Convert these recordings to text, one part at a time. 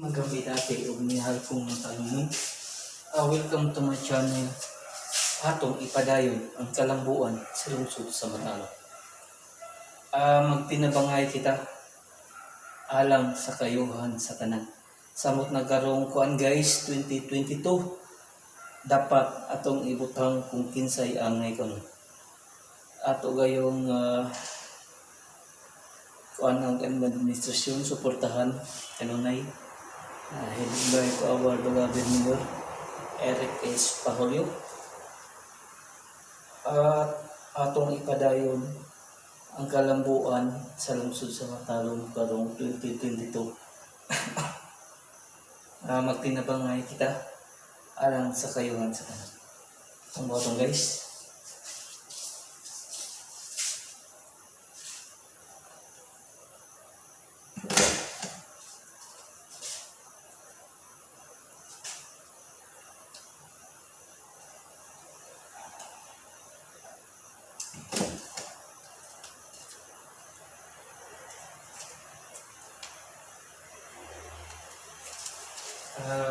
Magabi dati ug nihal kong natanong. Welcome to my channel. Atong ipadayon ang kalambuan sa lungsod sa Matalo. Magtinabangay kita alang sa kayuhan sa tanan. Samot nagkarong kuan guys 2022. Dapat atong ibutang kung kinsay ang ngayon. Ato gayong kuan ang administrasyon suportahan kanunay. Headed by our beloved Mayor Eric S. Pahulio. At atong ipadayon ang kalambuan sa lungsod sa Matalo karong 2022. Magtinabangay kita alang sa kayuhan sa tanan. Ang botong guys.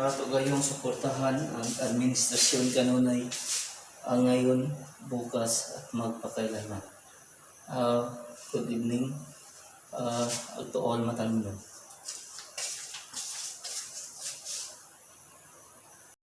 Ato gayong suportahan ang administrasyon kanunay ngayon, bukas at magpakailanman. Good evening to all Matalunan.